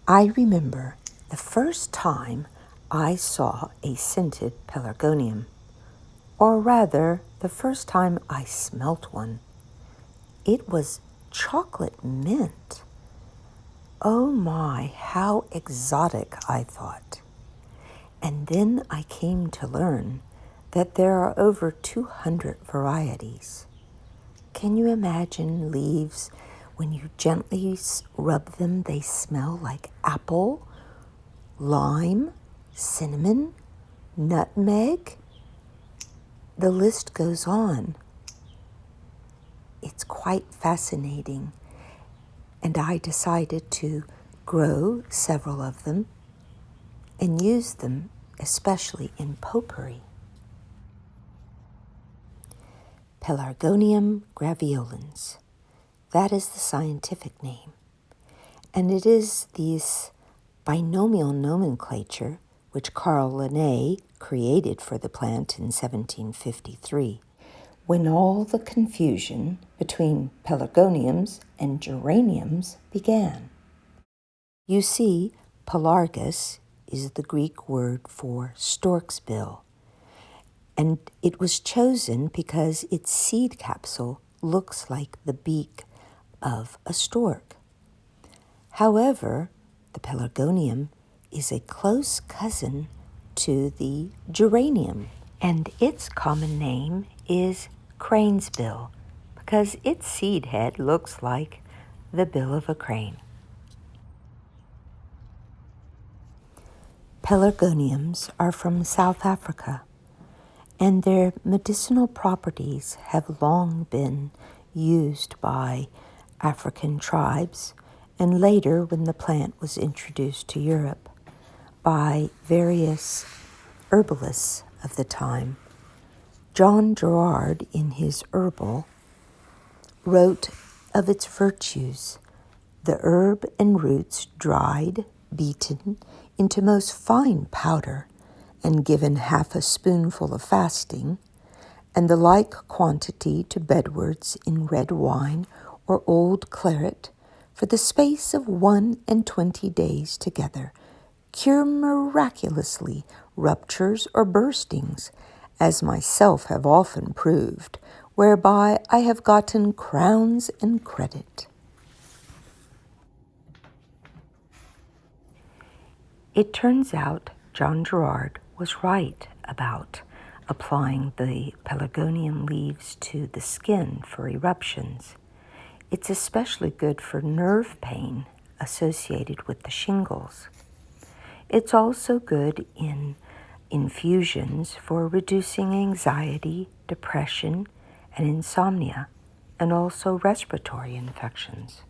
I remember the first time I saw a scented pelargonium, or rather, the first time I smelt one. It was chocolate mint. Oh my, how exotic, I thought. And then I came to learn that there are over 200 varieties. Can you imagine leaves? When you gently rub them, they smell like apple, lime, cinnamon, nutmeg. The list goes on. It's quite fascinating. And I decided to grow several of them and use them especially in potpourri. Pelargonium graveolens. That is the scientific name. And it is this binomial nomenclature which Carl Linné created for the plant in 1753, when all the confusion between pelargoniums and geraniums began. You see, pelargus is the Greek word for stork's bill, and it was chosen because its seed capsule looks like the beak of a stork. However, the pelargonium is a close cousin to the geranium, and its common name is crane's bill because its seed head looks like the bill of a crane. Pelargoniums are from South Africa, and their medicinal properties have long been used by African tribes, and later, when the plant was introduced to Europe, by various herbalists of the time. John Gerard, in his Herbal, wrote of its virtues: the herb and roots dried, beaten into most fine powder, and given half a spoonful of fasting, and the like quantity to bedwards in red wine or old claret, for the space of 21 days together, cure miraculously ruptures or burstings, as myself have often proved, whereby I have gotten crowns and credit. It turns out John Gerard was right about applying the pelargonium leaves to the skin for eruptions. It's especially good for nerve pain associated with the shingles. It's also good in infusions for reducing anxiety, depression, and insomnia, and also respiratory infections.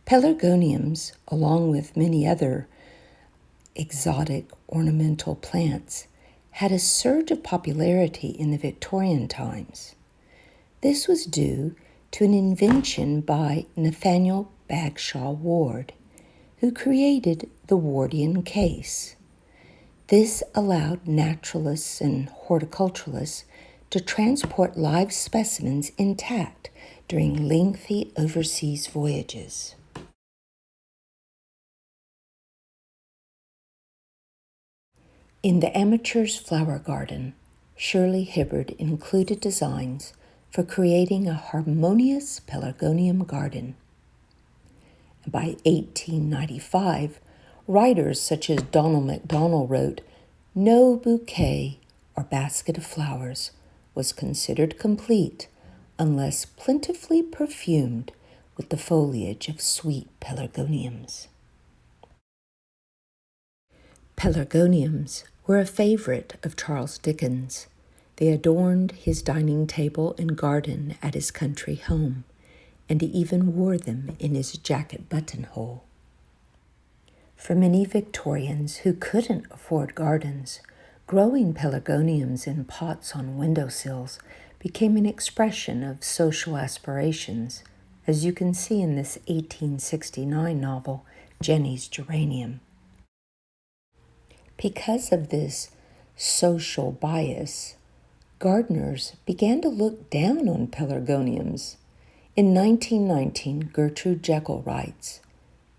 Pelargoniums, along with many other exotic ornamental plants, had a surge of popularity in the Victorian times. This was due to an invention by Nathaniel Bagshaw Ward, who created the Wardian case. This allowed naturalists and horticulturalists to transport live specimens intact during lengthy overseas voyages. In the Amateur's Flower Garden, Shirley Hibbard included designs for creating a harmonious pelargonium garden. By 1895, writers such as Donald MacDonald wrote, "No bouquet or basket of flowers was considered complete unless plentifully perfumed with the foliage of sweet pelargoniums." Pelargoniums were a favorite of Charles Dickens. They adorned his dining table and garden at his country home, and he even wore them in his jacket buttonhole. For many Victorians who couldn't afford gardens, growing pelargoniums in pots on windowsills became an expression of social aspirations, as you can see in this 1869 novel, Jenny's Geranium. Because of this social bias, gardeners began to look down on pelargoniums. In 1919, Gertrude Jekyll writes,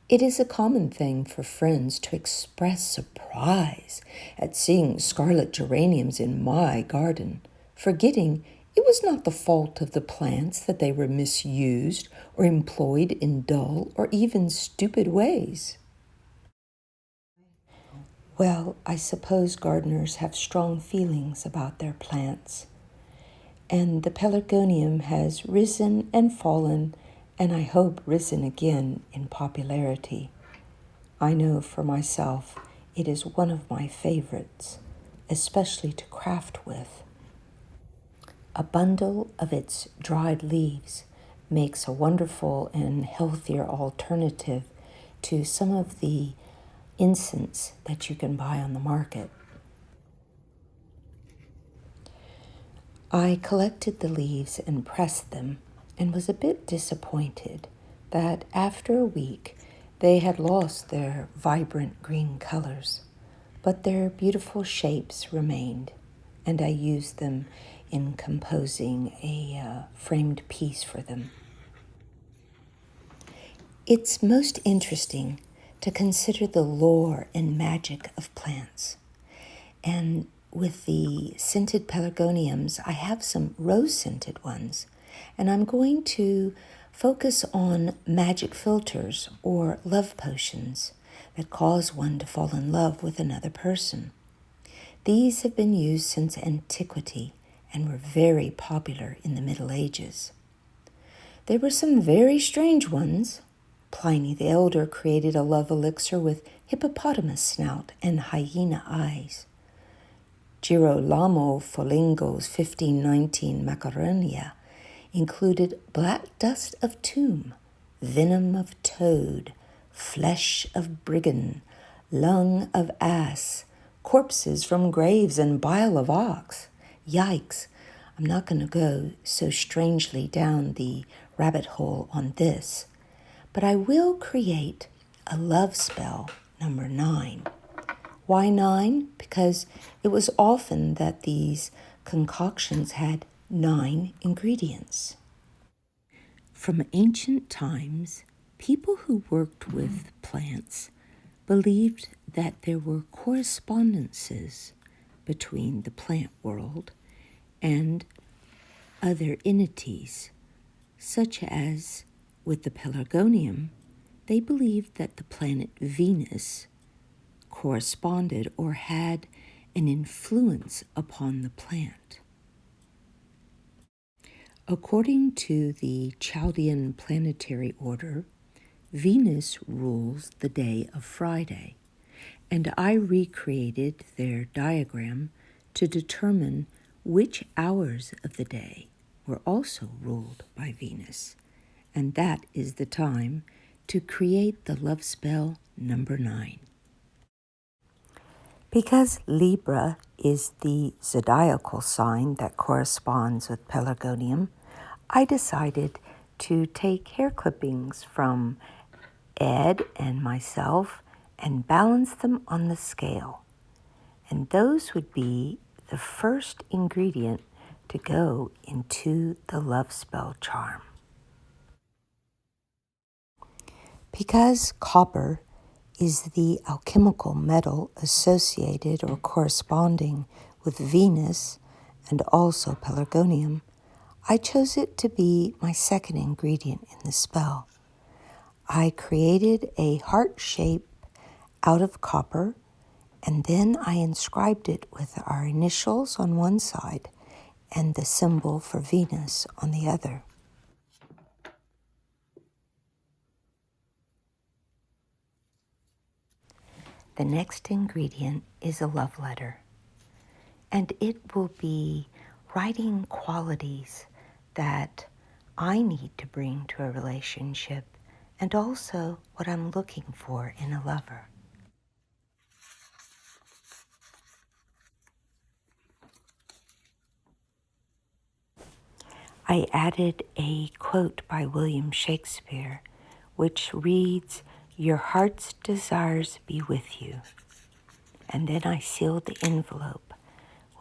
It is a common thing for friends to express surprise at seeing scarlet geraniums in my garden, forgetting it was not the fault of the plants that they were misused or employed in dull or even stupid ways. Well, I suppose gardeners have strong feelings about their plants, and the pelargonium has risen and fallen, and I hope risen again in popularity. I know for myself it is one of my favorites, especially to craft with. A bundle of its dried leaves makes a wonderful and healthier alternative to some of the incense that you can buy on the market. I collected the leaves and pressed them and was a bit disappointed that after a week they had lost their vibrant green colors, but their beautiful shapes remained, and I used them in composing a framed piece for them. It's most interesting to consider the lore and magic of plants. And with the scented pelargoniums, I have some rose-scented ones, and I'm going to focus on magic filters or love potions that cause one to fall in love with another person. These have been used since antiquity and were very popular in the Middle Ages. There were some very strange ones. Pliny the Elder created a love elixir with hippopotamus snout and hyena eyes. Girolamo Foligno's 1519 Macaronia included black dust of tomb, venom of toad, flesh of brigand, lung of ass, corpses from graves, and bile of ox. Yikes! I'm not going to go so strangely down the rabbit hole on this, but I will create a love spell number 9. Why 9? Because it was often that these concoctions had 9 ingredients. From ancient times, people who worked with plants believed that there were correspondences between the plant world and other entities, such as with the pelargonium, they believed that the planet Venus corresponded or had an influence upon the plant. According to the Chaldean planetary order, Venus rules the day of Friday, and I recreated their diagram to determine which hours of the day were also ruled by Venus, and that is the time to create the love spell number 9. Because Libra is the zodiacal sign that corresponds with pelargonium, I decided to take hair clippings from Ed and myself and balance them on the scale. And those would be the first ingredient to go into the love spell charm. Because copper is the alchemical metal associated or corresponding with Venus and also pelargonium, I chose it to be my second ingredient in the spell. I created a heart shape out of copper, and then I inscribed it with our initials on one side and the symbol for Venus on the other. The next ingredient is a love letter, and it will be writing qualities that I need to bring to a relationship and also what I'm looking for in a lover. I added a quote by William Shakespeare, which reads, "Your heart's desires be with you." And then I sealed the envelope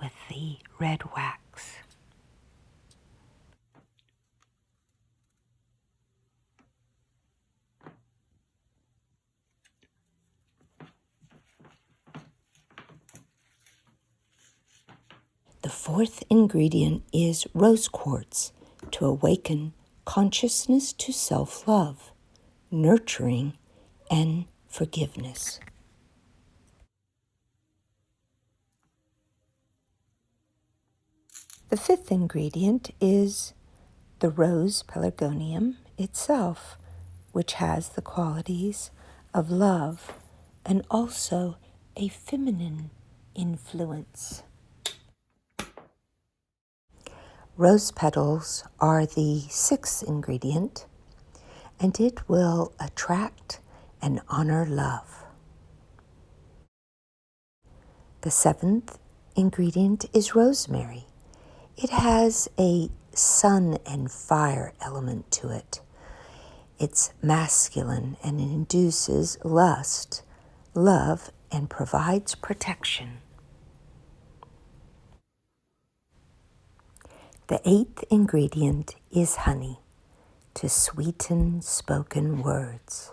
with the red wax. The fourth ingredient is rose quartz to awaken consciousness to self-love, nurturing, and forgiveness. The fifth ingredient is the rose pelargonium itself, which has the qualities of love and also a feminine influence. Rose petals are the sixth ingredient, and it will attract and honor love. The seventh ingredient is rosemary. It has a sun and fire element to it. It's masculine and induces lust, love, and provides protection. The eighth ingredient is honey to sweeten spoken words.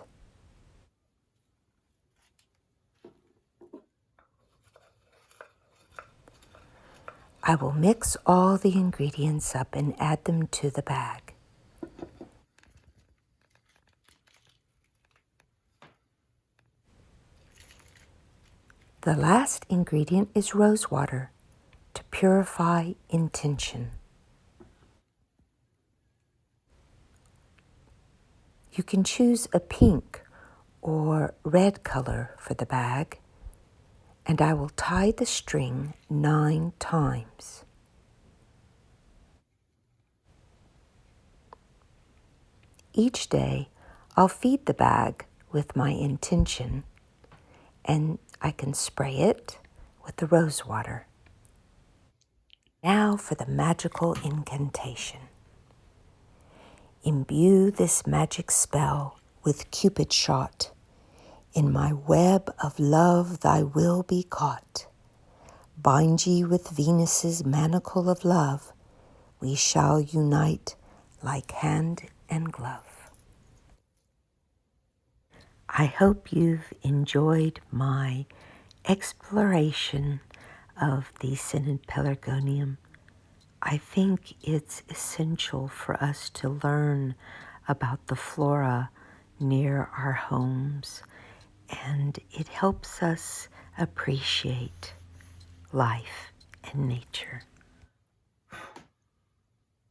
I will mix all the ingredients up and add them to the bag. The last ingredient is rose water to purify intention. You can choose a pink or red color for the bag, and I will tie the string 9 times. Each day, I'll feed the bag with my intention, and I can spray it with the rose water. Now for the magical incantation. Imbue this magic spell with Cupid shot. In my web of love thy will be caught. Bind ye with Venus's manacle of love. We shall unite like hand and glove. I hope you've enjoyed my exploration of the scented pelargonium. I think it's essential for us to learn about the flora near our homes, and it helps us appreciate life and nature.